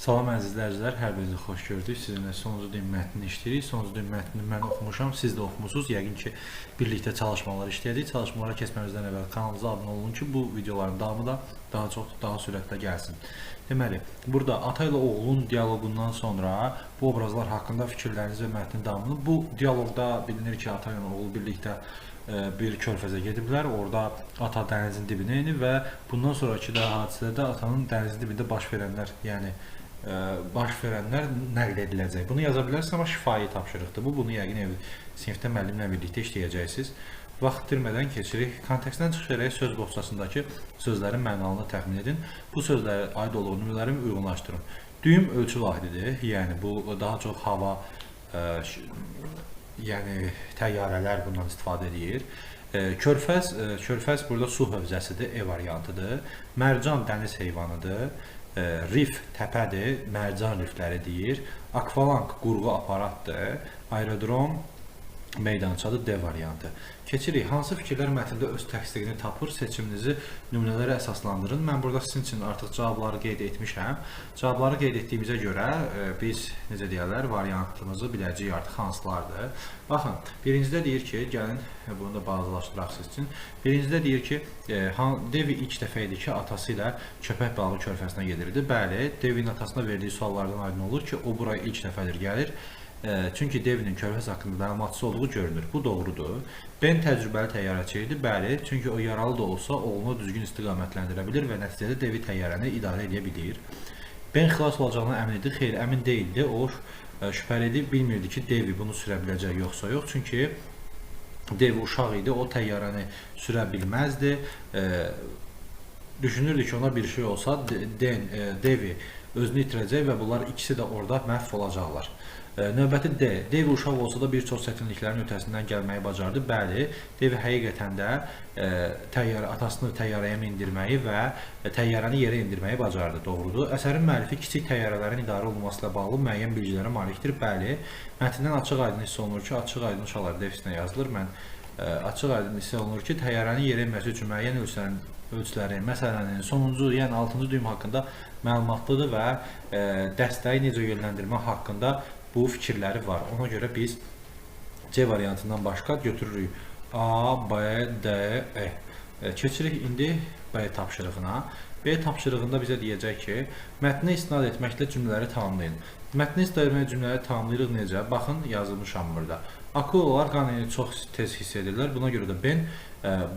Salam əziz izləyicilər, hər birinizi xoş gördük. Sizinlə sonuncu din mətnini işləyirik. Sonuncu din mətnini mən oxumuşam, siz də oxumusunuz. Yəqin ki, birlikdə çalışmalar işləyəcəyik. Çalışmalara keçməmizdən əvvəl kanalımıza abunə olun ki, bu videoların davamı da daha sürətlə gəlsin. Deməli, burada ata ilə oğlun dialoqundan sonra bu obrazlar haqqında fikirləriniz və mətnin davamını, bu dialoqda bilinir ki, ata ilə oğul birlikdə bir körfəzə gediblər. Orada ata dənizin dibinə enib və bundan sonraki də hadisələrdə atanın dənizin dibində baş verənlər, yəni baş verənlər nəql ediləcək. Bunu yaza bilərsiniz, amma şifahi tapşırıqdır. Bunu yəqin sinifdə müəllimlə birlikdə işləyəcəksiniz. Vaxt itirmədən keçirik. Kontekstdən çıxaraq söz boğçasındakı sözlərin mənalını təxmin edin. Bu sözlərə aid olduğu nümunələri uyğunlaşdırın. Düyüm ölçü vahididir. Yəni bu daha çox hava, yəni təyyarələr bundan istifadə edir. Körfəz burada su hövzəsidir, E variantıdır. Mərcan dəniz heyvanıdır. Rif təpədir, mərcan rifləri deyir. Akvalank qurğu aparatdır. Aerodrom meydançadır, D variantı. Keçirik. Hansı fikirlər mətndə öz təsdiqini tapır? Seçiminizi nümunələrə əsaslandırın. Mən burada sizin üçün artıq cavabları qeyd etmişəm. Cavabları qeyd etdiyimizə görə biz, necə deyərlər, variantımızı biləcəyik artıq hansılardır. Baxın, birincidə deyir ki, gəlin bunu da bazılaşdıraq siz üçün. Birincidə deyir ki, Devi ilk dəfə idi ki, atası ilə köpək balığı körfəzinə gedirdi. Bəli, Devinin atasına verdiyi suallardan aydın olur ki, o buraya ilk dəfədir gəlir. Çünki Devinin körfəz haqqında məlumatçı olduğu görünür. Bu doğrudur. Ben təcrübəli təyyarəçi idi. Bəli, çünki o yaralı da olsa oğlunu düzgün istiqamətləndirə bilir və nəticədə Devi təyyarəni idarə edə bilir. Ben xilas olacağına əmin idi. Xeyr, əmin deyildi. O şübhəli idi, bilmirdi ki, Devi bunu sürə biləcək yoxsa yox. Çünki Devi uşaq idi, o təyyarəni sürə bilməzdi. Düşünürdü ki, ona bir şey olsa Devi özünü itirəcək və bunlar ikisi də orada məhv olacaqlar. Növbəti D. Devi uşaq olsa da bir çox çətinliklərin ötəsindən gəlməyi bacardı. Bəli, Devi həqiqətən də atasını təyyarəyə mindirməyi və təyyarəni yerə indirməyi bacardı. Doğrudur. Əsərin müəllifi kiçik təyyarələrin idarə olunması ilə bağlı müəyyən bilgilərə malikdir. Bəli, mətndən açıq-aydın hiss olunur ki, açıq-aydın uşaqlar defisində yazılır. Mən açıq-aydın hiss olunur ki, təyyarənin yerə enməsi üçün müəyyən ölçülərin, məsələnin sonuncu, yəni 6-cı düym haqqında məlumatlıdır və dəstəyi necə yönləndirmə haqqında bu fikirləri var. Ona görə biz C variantından başqa götürürük. A, B, D, E. Keçirik indi B tapşırığına. B tapşırığında bizə deyəcək ki, mətnə istinad etməklə cümlələri tamamlayın. Mətnə istinad etməklə cümlələri tamamlayırıq necə? Baxın, yazılmışam burada. Akulalar qanını çox tez hiss edirlər. Buna görə də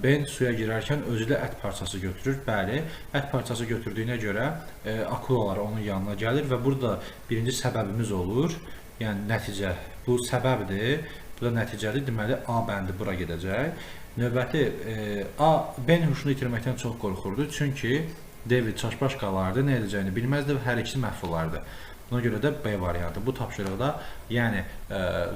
Ben suya girərkən özülə ət parçası götürür. Bəli, ət parçası götürdüyünə görə akulalar onun yanına gəlir və burada birinci səbəbimiz olur. Yəni nəticə, bu səbəbdir, bu da nəticədir. Deməli, A bəndi bura gedəcək. Növbəti, Ben huşunu itirməkdən çox qorxurdu. Çünki David çaşbaş qalardı, nə edəcəyini bilməzdi və hər ikisi məhv olardı. Buna görə də B variantı. Bu tapşırıqda, yəni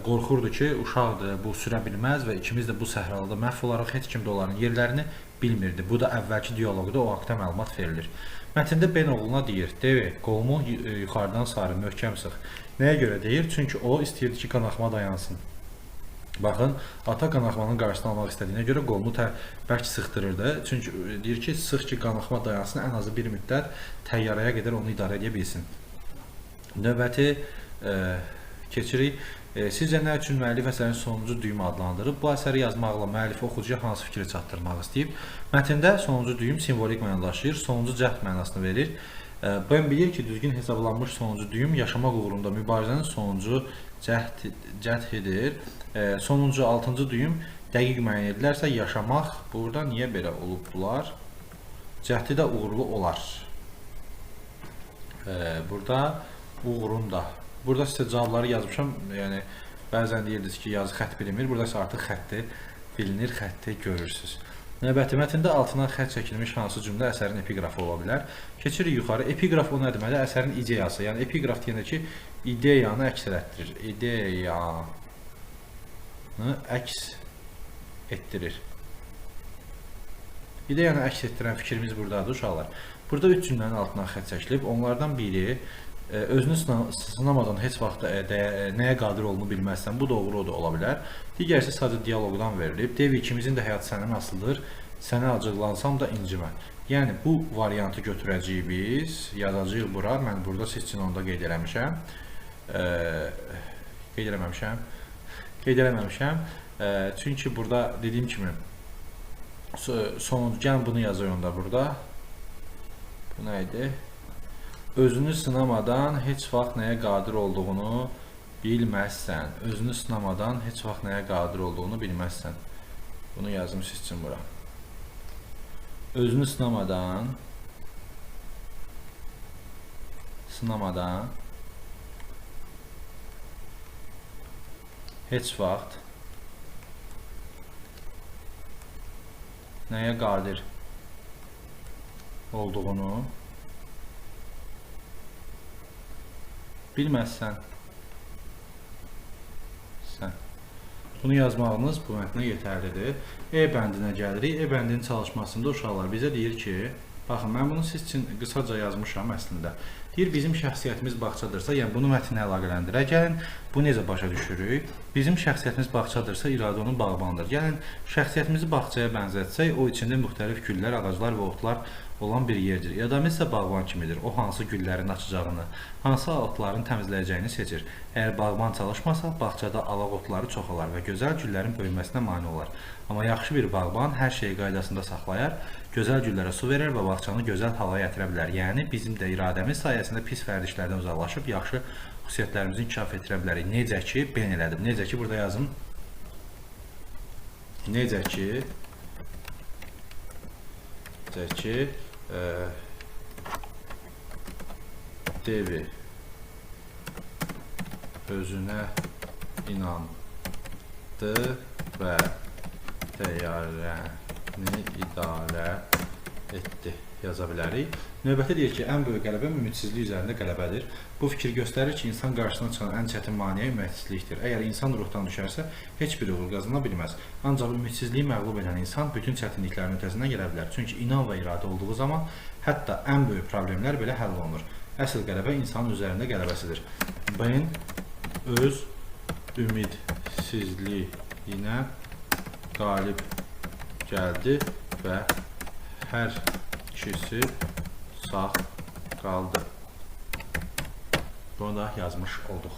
qorxurdu ki, uşaqdır, bu sürə bilməz və ikimiz də bu səhrada məhv olaraq heç kim də onların yerlərini bilmirdi. Bu da əvvəlki dialoqda o haqda məlumat verilir. Mətndə Ben oğluna deyir, Devi, qolumu yuxarıdan sarı möhkəm sıx. Nəyə görə deyir? Çünki o istəyirdi ki, qanaxma dayansın. Baxın, ata qanaxmanın qarşısını almaq istədiyinə görə qolunu bərk sıxdırırdı. Çünki deyir ki, sıx ki, qanaxma dayansın, ən azı bir müddət təyyarəyə qədər onu idarə edə bilsin. Növbəti keçirik. Sizcə nə üçün müəllif əsərin sonuncu düyümü adlandırıb? Bu əsəri yazmaqla müəllif oxucuya hansı fikri çatdırmaq istəyib? Mətndə sonuncu düyüm simvolik mənada daşıyır, sonuncu cəhd mənasını verir. Ben bilir ki, düzgün hesablanmış sonuncu düyüm yaşamaq uğrunda mübarizənin sonuncu cəhdidir. Sonuncu 6-cı düyüm dəqiq müəyyən edilərsə yaşamaq, burada niyə belə olubdular? Cəhdi də uğurlu olar. Burada uğrunda. Burada sizə cavabları yazmışam. Yəni bəzən deyirdiniz ki, yazı xətt bilinmir. Burada isə artıq xətti bilinir, xətti görürsüz. Növbəti mətndə altına xətt çəkilmiş hansı cümlə əsərin epiqrafı ola bilər? Keçirik yuxarı. Epiqraf o nə deməli? Əsərin ideyası. Yəni epiqraf deyəndə ki, ideyanı əks etdirir. İdeyanı əks etdirir. İdeyanı əks etdirən fikrimiz buradadır uşaqlar. Burada 3 cümlənin altına xətt çəkilib. Onlardan biri özünü sınamadan heç vaxt nəyə qadir olduğunu bilməzsən. Bu doğru da ola bilər. Digər isə sadəcə dialoqdan verilib. Dev, ikimizin də həyatı səndən asılıdır. Sənə acıqlansam da incimə. Yəni bu variantı götürəcəyik biz, yazacağıq bura. Mən burada siz üçün onu da qeyd eləmişəm. Qeyd eləməmişəm. Çünki burada dediyim kimi sonuncu, gəlin bunu yazayım onda burada. Bu nə idi? Özünü sınamadan heç vaxt nəyə qadir olduğunu bilməzsən. Özünü sınamadan heç vaxt nəyə qadir olduğunu bilməzsən. Bunu yazım siz üçün bura. Özünü sınamadan heç vaxt nəyə qadir olduğunu bilməzsən. Bunu yazmağınız bu mətnə yetərlidir. E bəndinə gəlirik. E bəndinin çalışmasında uşaqlar bizə deyir ki, baxın, mən bunu siz üçün qısaca yazmışam əslində. Deyir, bizim şəxsiyyətimiz bağçadırsa, yəni bunu mətnlə əlaqələndirək. Gəlin, bu necə başa düşürük? Bizim şəxsiyyətimiz bağçadırsa, iradə onun bağbanıdır. Gəlin, şəxsiyyətimizi bağçaya bənzətsək, o içində müxtəlif güllər, ağaclar və otlar olan bir yerdir. İradəmiz isə bağban kimidir. O hansı güllərin açacağını, hansı otların təmizləyəcəyini seçir. Əgər bağban çalışmasa, bağçada alaq otları çoxalar və gözəl güllərin böyüməsinə mane olar. Amma yaxşı bir bağban hər şeyi qaydasında saxlayar, gözəl güllərə su verir və bağçanı gözəl hala gətirə bilər. Yəni, bizim də iradəmiz sayəsində pis vərdişlərdən uzaqlaşıb, yaxşı xüsusiyyətlərimizi inkişaf etdirə bilərik. Necə ki, ben elədim. Necə ki, burada yazım. Necə ki, Devi özünə inandı və təyyarəni idarə etdi. Yaza bilərik. Növbəti deyir ki, ən böyük qələbə ümidsizlik üzərində qələbədir. Bu fikir göstərir ki, insan qarşısına çıxan ən çətin maneə ümidsizlikdir. Əgər insan ruhdan düşərsə, heç bir uğur qazana bilməz. Ancaq ümidsizliyi məğlub edən insan bütün çətinliklərin ötəsindən gələ bilər. Çünki inan və iradə olduğu zaman hətta ən böyük problemlər belə həll olunur. Əsl qələbə insanın üzərində qələbəsidir. Ben öz ümidsizliyinə qalib gəldi və hər ikisi sağ qaldı. Bunu da yazmış olduq.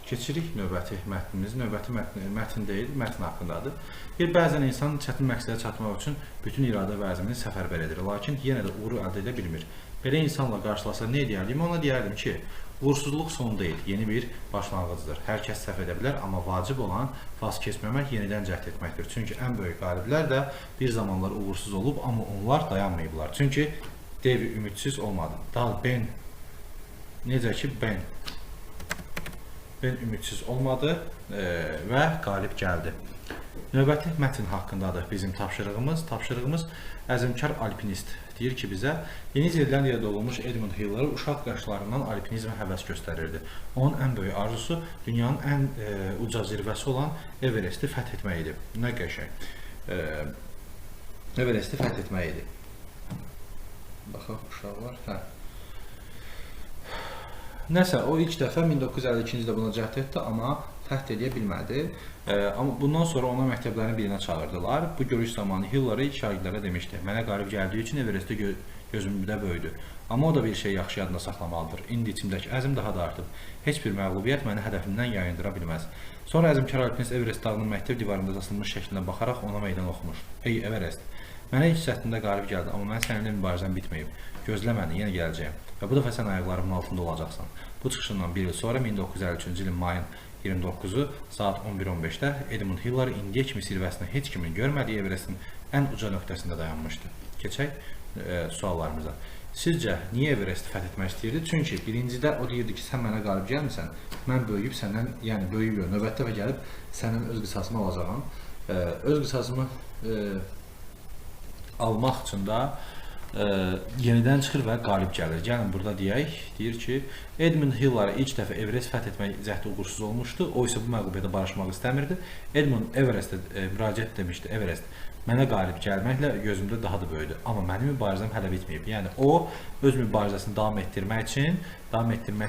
Keçirik növbəti mətnimiz. Növbəti mətn deyil, mətn haqqındadır. Bəzən insan çətin məqsədə çatmaq üçün bütün iradə və əzmini səfərbər edir. Lakin yenə də uğuru əldə edə bilmir. Belə insanla qarşılaşsa nə deyərdim? Ona deyərdim ki, uğursuzluq son deyil, yeni bir başlanğıcdır. Hər kəs səhv edə bilər, amma vacib olan vaz keçməmək, yenidən cəhd etməkdir. Çünki ən böyük qaliblər də bir zamanlar uğursuz olub, amma onlar dayanmayıblar. Çünki Devi ümidsiz olmadı. Ben, necə ki, Ben ümidsiz olmadı və qalib gəldi. Növbəti mətn haqqındadır bizim tapşırığımız. Tapşırığımız əzmkar alpinist. Deyir ki, bizə Yeni Zelandiyada doğulmuş Edmund Hillary uşaq yaşlarından alpinizmə həvəs göstərirdi. Onun ən böyük arzusu dünyanın ən uca zirvəsi olan Everesti fəth etmək idi. Nə qəşəng. Everesti fəth etmək idi. Baxaq, uşaqlar. Nəsə, o ilk dəfə 1952-ci ildə buna cəhd etdi, amma fəth edə bilmədi. Amma bundan sonra ona məktəblərin birinə çağırdılar. Bu görüş zamanı Hillary şagirdlərə demişdi, mənə qalib gəldiyi üçün Everestdə gözümdə böyüdü. Amma o da bir şey yaxşı yadında saxlamalıdır. İndi içimdəki əzm daha da artıb. Heç bir məğlubiyyət məni hədəfimdən yayındıra bilməz. Sonra əzmkar alpinist Everest dağının məktəb divarında asılmış şəklinə baxaraq ona meydan oxumuşdu. Ey Everest, mənə ilk səthində qalib gəldi, amma mən səninlə mübarizəm bitməyib. Gözlə məni, yenə gələcəyəm. Və bu dəfə sən ayaqlarımın altında olacaqsan. Bu çıxışından bir il sonra 1953-cü ilin mayın 29-u saat 11:15-də Edmund Hillary indiyə kimi zirvəsində heç kimin görmədiyi Everestin ən uca nöqtəsində dayanmışdı. Keçək suallarımıza. Sizcə, niyə Everesti fəth etmək istəyirdi? Çünki birincidə o deyirdi ki, sən mənə qalib gəlmirsən, mən böyüyüb səndən, yəni böyüyüb, növbətdə və gəlib sənin öz qisasımı alacağam. Öz qisasımı almaq üçün də yenidən çıxır və qalib gəlir. Gəlin burada deyək, deyir ki, Edmund Hillary ilk dəfə Everest fəth etmək cəhdi uğursuz olmuşdu. O isə bu məğlubiyyətə barışmaq istəmirdi. Edmund Everestə müraciət demişdi. Everest, mənə qalib gəlməklə gözümdə daha da böyüdü. Amma mənim mübarizəm hələ bitməyib. Yəni o öz mübarizəsini davam etdirmək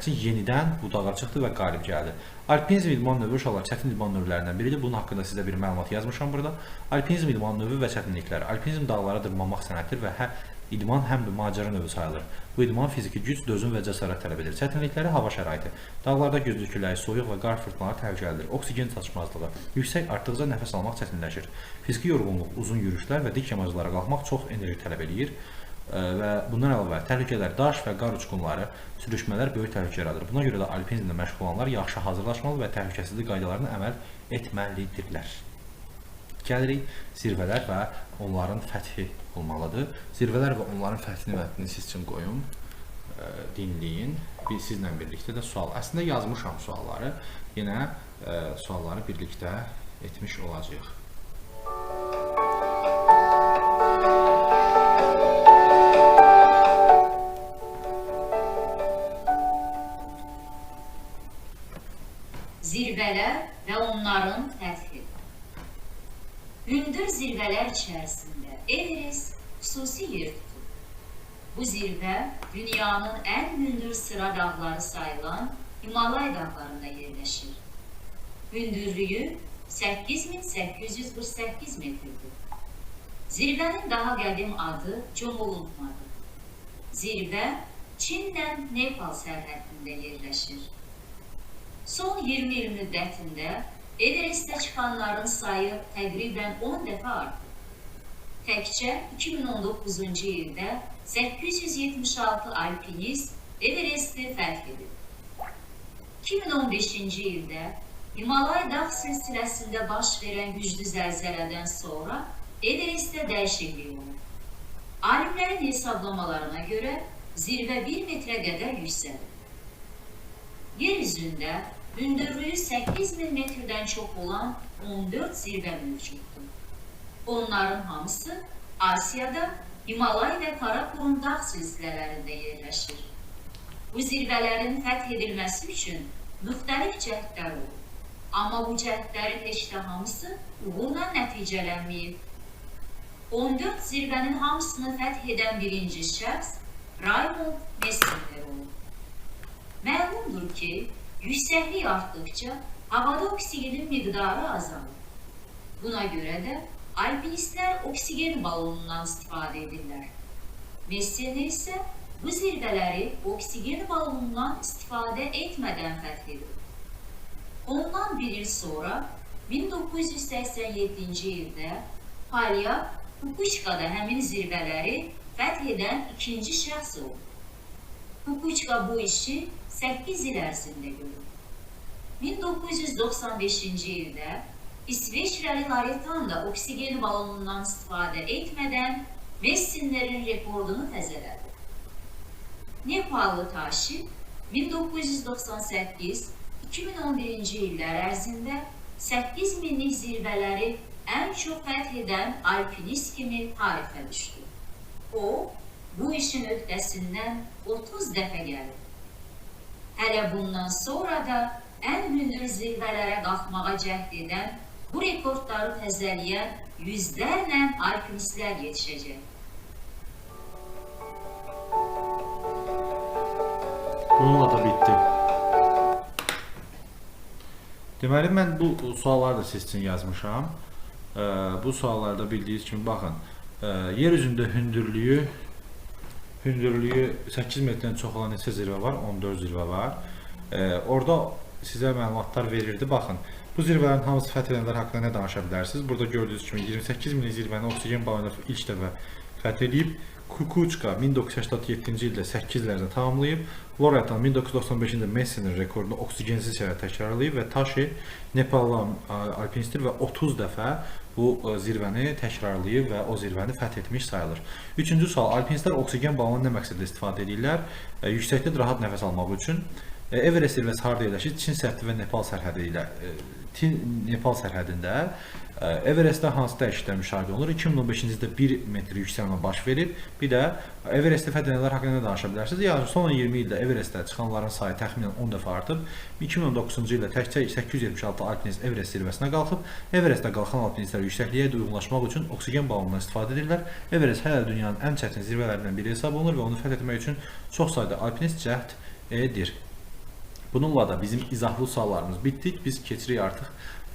üçün yenidən bu dağa çıxdı və qalib gəldi. Alpinizm idman növü uşaqlar çətin idman növlərindən biridir. Bunun haqqında sizə bir məlumat yazmışam burada. Alpinizm idman növü və çətinlikləri. Alpinizm dağlara dırmanmaq sənətidir və İdman həm də macəra növü sayılır. Bu idman fiziki güc, dözüm və cəsarət tələb edir. Çətinlikləri hava şəraiti. Dağlarda güclü külək, soyuq və qar fırtınaları təhlükəlidir. Oksigen çatışmazlığı. Yüksək artdıqca nəfəs almaq çətinləşir. Fiziki yorğunluq, uzun yürüşlər və dik yamaclara qalxmaq çox enerji tələb edir. Və bundan əlavə təhlükələr, daş və qar uçqunları, sürüşmələr böyük təhlükə yaradır. Buna görə də alpinizmlə məşğul olanlar yaxşı hazırlaşmalı və təhlükəsizlik qaydalarına əməl etməlidirlər. Gəlirik zirvələr və onların fəthi olmalıdır. Zirvələr və onların fəthini mətnini siz üçün qoyum, dinləyin. Sizlə birlikdə də sual. Əslində yazmışam sualları. Yenə sualları birlikdə etmiş olacağıq. Zirvələr və onların fəthi. Hündür zirvələr içərisində Everest xüsusi yer tutur. Bu zirvə dünyanın ən hündür sıra dağları sayılan Himalay dağlarında yerləşir. Hündürlüyü 8848 metrdir. Zirvənin daha qədim adı Jomolungmadır. Zirvə Çinlə Nepal sərhədində yerləşir. Son 20 il müddətində Everestə çıxanların sayı təqribən 10 dəfə artdı. Təkcə 2019-cu ildə 876 alpinist Everesti fəth edib. 2015-ci ildə Himalay dağ silsiləsində baş verən güclü zəlzələdən sonra Everestdə dəyişiklik olub. Alimlərin hesablamalarına görə zirvə 1 metrə qədər yüksəlir. Yer üzündə hündürlüyü 8000 metrdən çox olan 14 zirvə mövcuddur. Onların hamısı Asiyada, Himalay və Karakorum dağ silsilələrində yerləşir. Bu zirvələrin fəth edilməsi üçün müxtəlif cəhdlər olur. Amma bu cəhdlərin heç də hamısı uğurla nəticələnməyib. 14 zirvənin hamısını fəth edən birinci şəxs Raymond Messner olub. Məlumdur ki, yüksəklik artdıqca havada oksigenin miqdarı azalır. Buna görə də alpinistlər oksigen balonundan istifadə edirlər. Messner isə bu zirvələri oksigen balonundan istifadə etmədən fəth edir. Ondan bir il sonra 1987-ci ildə Polyak Kukuçkada həmin zirvələri fəth edən ikinci şəxs oldu. Kukuçka bu işi 8 il ərzində görür. 1995-ci ildə İsveçrəli Laritanda oksigen balonundan istifadə etmədən Messner'in rekordunu təzələdi. Nepallı Tashi 1998-2011-ci illər ərzində 8000'lik zirvələri ən çox fəth edən alpinist kimi tarixə düşdü. O, bu işin öhdəsindən 30 dəfə gəlib. Hələ bundan sonra da ən hündür zirvələrə qalxmağa cəhd edən, bu rekordları təzələyən yüzlərlə alpinistlər yetişəcək. Bununla da bitdi. Deməli, mən bu sualları da siz üçün yazmışam. Bu suallarda bildiyiniz kimi, baxın, yer üzündə hündürlüyü 8 metrdən çox olan neçə zirvə var? 14 zirvə var. Orada sizə məlumatlar verirdi. Baxın, bu zirvələrin hamısı fəth edənlər haqqında nə danışa bilərsiniz? Burada gördüyünüz kimi 28.000 zirvəni oksigen balonu ilk dəfə fəth edib. Kukuçka 1987-ci ildə 8 illərdə tamamlayıb. Laritand 1995-ci ildə Messner rekordunu oksigensiz şəkildə təkrarlayıb və Tashi Nepallı alpinistdir və 30 dəfə bu zirvəni təkrarlayıb və o zirvəni fəth etmiş sayılır. Üçüncü sual, alpinistlər oksigen balonu nə məqsədlə istifadə edirlər? Yüksəklikdə rahat nəfəs almaq üçün. Everest zirvəsi harda yerləşir? Çin sərhədi və Nepal sərhədində. Everestdə hansı dəyişikliklər müşahidə olunur? 2015-ci ildə 1 metr yüksəlmə baş verib. Bir də Everestdə fəth edənlər haqqında danışa bilərsiniz. Yəni son 20 ildə Everestdə çıxanların sayı təxminən 10 dəfə artıb. 2019-cu ildə təkcə 876 alpinist Everest zirvəsinə qalxıb. Everestdə qalxan alpinistlər yüksəkliyə uyğunlaşmaq üçün oksigen balonundan istifadə edirlər. Everest hələ dünyanın ən çətin zirvələrindən biri hesab olunur və onu fəth etmək üçün çox sayda alpinist cəhd edir. Bununla da bizim izahlı suallarımız bitdik. Biz keçirik artıq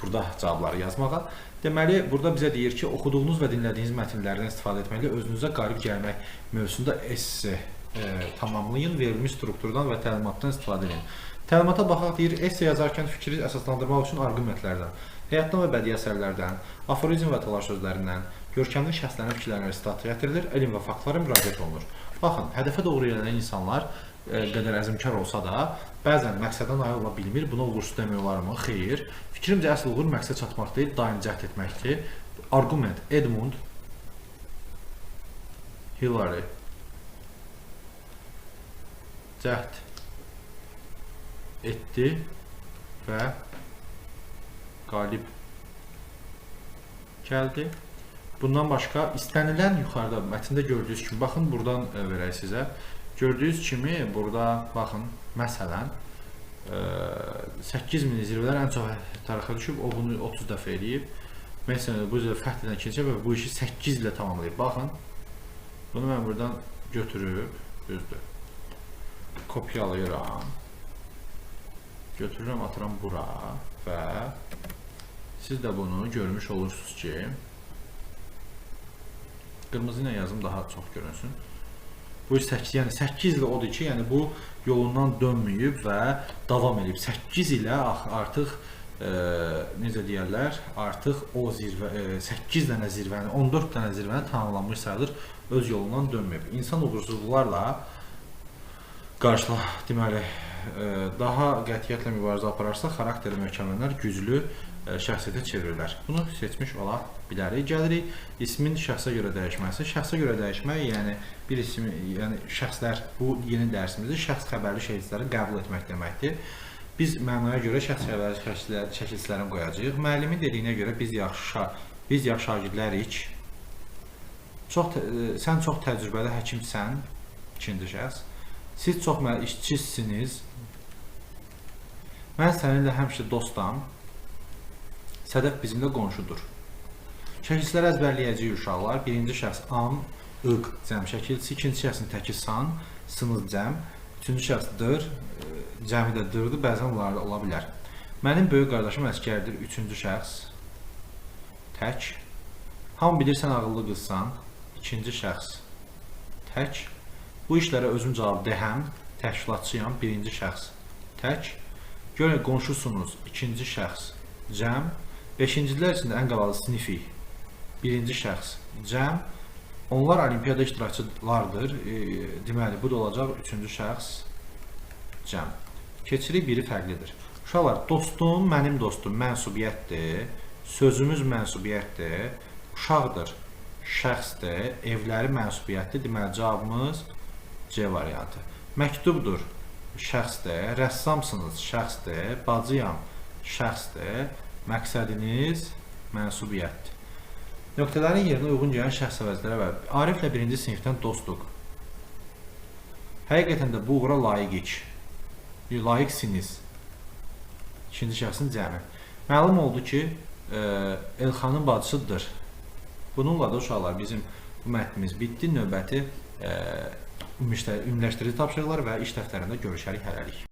burada cavabları yazmağa. Deməli, burada bizə deyir ki, oxuduğunuz və dinlədiyiniz mətnlərdən istifadə etməklə özünüzə qalib gəlmək mövzusunda esse tamamlayın, verilmiş strukturdan və təlimatdan istifadə edin. Təlimata baxaq deyir, esse yazarkən fikri əsaslandırmaq üçün arqumentlərdən, həyatdan və bədii əsərlərdən, aforizm və təlaş sözlərindən, görkəmli şəxslərin fikirlərinə stat gətirilir, elm və faktlara müraciət olunur. Baxın, hədəfə doğru yönələn insanlar qədər əzmkar olsa da, bəzən məqsədən nail ola bilmir. Buna uğursuz demək olarmı? Xeyr. Fikrimcə əsl uğur məqsəd çatmaq deyil, daim cəhd etməkdir. Argument Edmund Hillary cəhd etdi və qalib gəldi. Bundan başqa istənilən yuxarıda mətndə gördüyünüz kimi, baxın buradan verək sizə. Gördüyünüz kimi burada baxın, məsələn 8000 zirvələr ən çox tarixə düşüb, o bunu 30 dəfə eləyib. Məsələn, bu üzrə fəth edən keçib və bu işi 8 ilə tamamlayıb. Baxın, bunu mən buradan götürüb, düzdür, kopyalayıram, götürürəm, atıram bura və siz də bunu görmüş olursunuz ki, qırmızı ilə yazım daha çox görünsün. Bu 8, yəni 8 ilə odur ki, yəni bu yolundan dönməyib və davam edib. 8 ilə artıq necə deyərlər, artıq o zirvə 8 dənə zirvəni, 14 dənə zirvəni tamamlanmış sayılır, öz yolundan dönməyib. İnsan uğursuzluqlarla deməli, daha qətiyyətlə mübarizə apararsa, xarakteri möhkəmlənər, güclü şəxsiyyətə çevirirlər. Bunu seçmiş ola bilərik. Gəlirik ismin şəxsə görə dəyişməsi. Şəxsə görə dəyişmək, yəni bir isim, yəni şəxslər, bu yeni dərsimizdə şəxs xəbərli şəkilləri qəbul etmək deməkdir. Biz mənaya görə şəxs xəbərli şəkillərini qoyacağıq. Müəllimin dediyinə görə biz yaxşı şagirdlərik. Sən çox təcrübəli həkimsən, ikinci şəxs. Siz çox işçisiniz. Mən səninlə həmişə dostam. Sədəf bizimlə qonşudur. Şəkilləri əzbərləyəcəyik uşaqlar. Birinci şəxs am, ıq, cəm şəkilçisi. İkinci şəxsin təki san, sınız cəm. Üçüncü şəxs dır, cəmi də dırdır. Bəzən bunlar da ola bilər. Mənim böyük qardaşım əskərdir. Üçüncü şəxs tək. Hamı bilirsən ağıllı qızsan. İkinci şəxs tək. Bu işlərə özüm cavab dəhəm. Təşkilatçıyam. Birinci şəxs tək. Görün qonşusunuz. İkinci şəxs cəm. Beşincilər içində ən qalalı sinifi. Birinci şəxs cəm. Onlar olimpiyada iştirakçılardır. Deməli, bu da olacaq üçüncü şəxs cəm. Keçirik, biri fərqlidir. Uşaqlar, dostum, mənim dostum mənsubiyyətdir. Sözümüz mənsubiyyətdir. Uşaqdır, şəxsdir. Evləri mənsubiyyətdir. Deməli, cavabımız C variantı. Məktubdur, şəxsdir. Rəssamsınız, şəxsdir. Bacıyam, şəxsdir. Məqsədiniz mənsubiyyətdir. Nöqtələrin yerinə uyğun gələn şəxs əvəzləri var. Ariflə birinci sinifdən dostluq. Həqiqətən də bu uğura layiqik. Layiqsiniz. İkinci şəxsin cəmi. Məlum oldu ki, Elxanın bacısıdır. Bununla da uşaqlar bizim bu mətnimiz bitdi. Növbəti ümumiləşdirici tapşırıqlar və iş dəftərində görüşərik hələlik.